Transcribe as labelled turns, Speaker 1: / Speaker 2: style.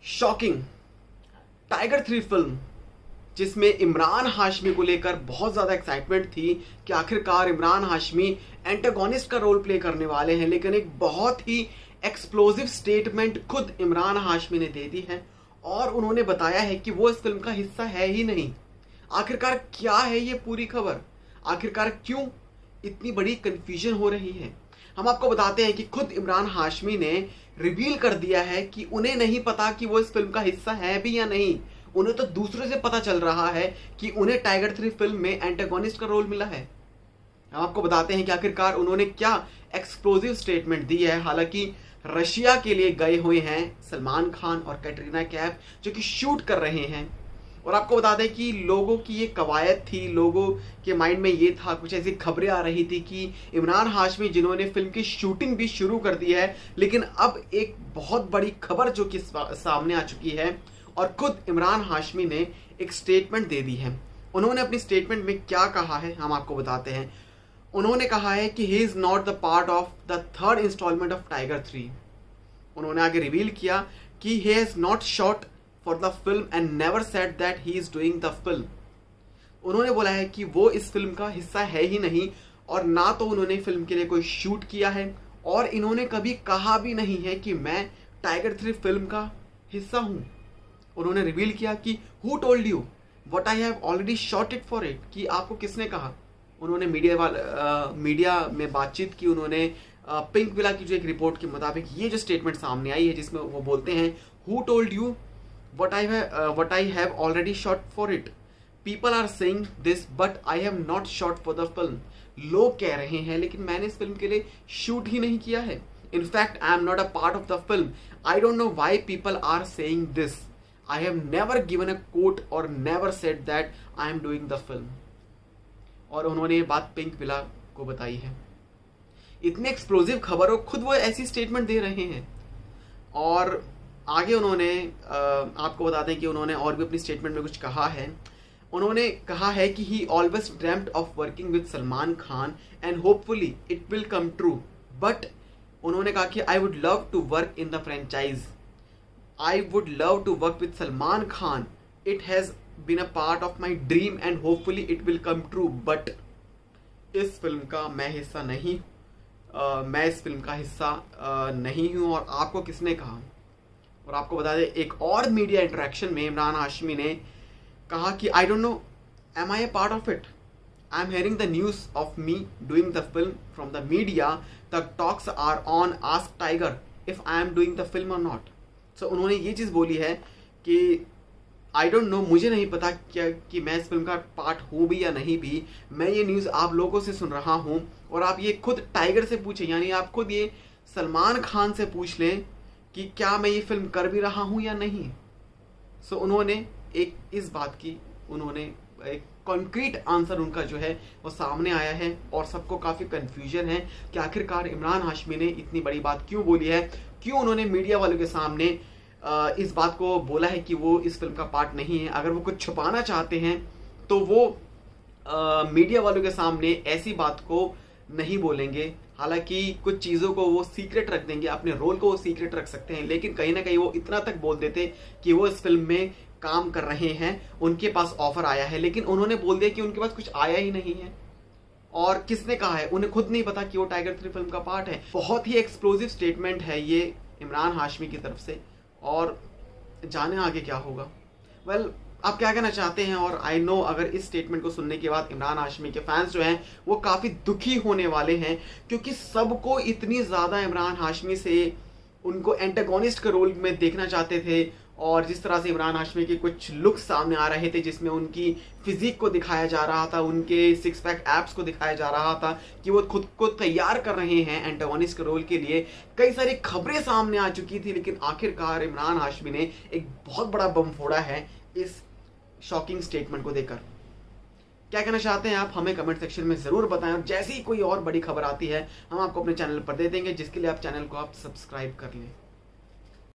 Speaker 1: Shocking tiger 3 film जिसमें इमरान हाशमी को लेकर बहुत ज़्यादा एक्साइटमेंट थी कि आखिरकार इमरान हाशमी एंटागोनिस्ट का रोल प्ले करने वाले हैं, लेकिन एक बहुत ही एक्सप्लोजिव स्टेटमेंट खुद इमरान हाशमी ने दे दी है और उन्होंने बताया है कि वो इस फिल्म का हिस्सा है ही नहीं। आखिरकार क्या है ये पूरी खबर, आखिरकार क्यों इतनी बड़ी कंफ्यूजन हो रही है, हम आपको बताते हैं कि खुद इमरान हाशमी ने रिवील कर दिया है कि उन्हें नहीं पता कि वो इस फिल्म का हिस्सा है भी या नहीं। उन्हें तो दूसरों से पता चल रहा है कि उन्हें टाइगर 3 फिल्म में एंटागोनिस्ट का रोल मिला है। हम आपको बताते हैं कि आखिरकार उन्होंने क्या एक्सप्लोजिव स्टेटमेंट दी है। हालांकि रशिया के लिए गए हुए हैं सलमान खान और कैटरीना कैफ जो कि शूट कर रहे हैं, और आपको बता दें कि लोगों की ये कवायद थी, लोगों के माइंड में ये था, कुछ ऐसी खबरें आ रही थी कि इमरान हाशमी जिन्होंने फिल्म की शूटिंग भी शुरू कर दी है, लेकिन अब एक बहुत बड़ी खबर जो कि सामने आ चुकी है और खुद इमरान हाशमी ने एक स्टेटमेंट दे दी है। उन्होंने अपनी स्टेटमेंट में क्या कहा है हम आपको बताते हैं। उन्होंने कहा है कि he is not the part of the third instalment of Tiger 3। उन्होंने आगे रिवील किया कि he has not shot for the film and never said that he is doing the film. उन्होंने बोला है कि वो इस फिल्म का हिस्सा है ही नहीं और ना तो उन्होंने फिल्म के लिए कोई शूट किया है और इन्होंने कभी कहा भी नहीं है कि मैं टाइगर 3 फिल्म का हिस्सा हूं। उन्होंने रिवील किया कि who told you what I have already shot it for it, कि आपको किसने कहा। उन्होंने मीडिया में बातचीत की। उन्होंने पिंक विला की जो एक रिपोर्ट के मुताबिक ये जो स्टेटमेंट सामने आई है जिसमें वो बोलते हैं who told you what I have already shot for it. People are saying this but I have not shot for the film. लोग कह रहे हैं लेकिन मैंने इस फिल्म के लिए शूट ही नहीं किया है। In fact, I am not a part of the film. I don't know why people are saying this. I have never given a quote or never said that I am doing the film. और उन्होंने ये बात pink villa को बताई है। इतनी explosive खबर हो, खुद वो ऐसी स्टेटमेंट दे रहे हैं। और आगे उन्होंने आपको बता दें कि उन्होंने और भी अपनी स्टेटमेंट में कुछ कहा है। उन्होंने कहा है कि he always dreamed of working with Salman Khan and hopefully it will come true, but उन्होंने कहा कि I would love to work in the franchise, I would love to work with Salman Khan, it has been a part of my dream and hopefully it will come true, but इस फिल्म का मैं हिस्सा नहीं, मैं इस फिल्म का हिस्सा नहीं हूँ। और आपको किसने कहा। और आपको बता दें एक और मीडिया इंटरेक्शन में इमरान हाशमी ने कहा कि I don't know am I a part of it, I am hearing the news of me doing the film from the media, the talks are on, ask Tiger if I am doing the film और not. सो उन्होंने ये चीज़ बोली है कि I don't no, मुझे नहीं पता क्या कि मैं इस फिल्म का पार्ट हूँ भी या नहीं भी, मैं ये न्यूज़ आप लोगों से सुन रहा हूँ और आप ये खुद टाइगर से पूछें, यानी आप खुद ये सलमान खान से पूछ लें कि क्या मैं ये फिल्म कर भी रहा हूँ या नहीं। सो उन्होंने एक इस बात की उन्होंने एक कॉन्क्रीट आंसर उनका जो है वो सामने आया है और सबको काफ़ी कन्फ्यूजन है कि आखिरकार इमरान हाशमी ने इतनी बड़ी बात क्यों बोली है, क्यों उन्होंने मीडिया वालों के सामने इस बात को बोला है कि वो इस फिल्म का पार्ट नहीं है। अगर वो कुछ छुपाना चाहते हैं तो वो मीडिया वालों के सामने ऐसी बात को नहीं बोलेंगे। हालांकि कुछ चीज़ों को वो सीक्रेट रख देंगे, अपने रोल को वो सीक्रेट रख सकते हैं, लेकिन कहीं ना कहीं वो इतना तक बोल देते कि वो इस फिल्म में काम कर रहे हैं, उनके पास ऑफर आया है, लेकिन उन्होंने बोल दिया कि उनके पास कुछ आया ही नहीं है। और किसने कहा है, उन्हें खुद नहीं पता कि वो टाइगर 3 फिल्म का पार्ट है। बहुत ही एक्सप्लोजिव स्टेटमेंट है ये इमरान हाशमी की तरफ से, और जाने आगे क्या होगा। वेल, आप क्या कहना चाहते हैं। और आई नो अगर इस स्टेटमेंट को सुनने के बाद इमरान हाशमी के फैंस जो हैं वो काफ़ी दुखी होने वाले हैं, क्योंकि सबको इतनी ज़्यादा इमरान हाशमी से उनको एंटागोनिस्ट के रोल में देखना चाहते थे, और जिस तरह से इमरान हाशमी के कुछ लुक्स सामने आ रहे थे जिसमें उनकी फिजिक को दिखाया जा रहा था, उनके सिक्स पैक एब्स को दिखाया जा रहा था कि वो खुद को तैयार कर रहे हैं एंटागोनिस्ट के रोल के लिए। कई सारी खबरें सामने आ चुकी थी, लेकिन आखिरकार इमरान हाशमी ने एक बहुत बड़ा बम फोड़ा है इस शॉकिंग स्टेटमेंट को देकर। क्या कहना चाहते हैं आप, हमें कमेंट सेक्शन में ज़रूर बताएं, और जैसे ही कोई और बड़ी खबर आती है हम आपको अपने चैनल पर दे देंगे, जिसके लिए आप चैनल को आप सब्सक्राइब कर लें।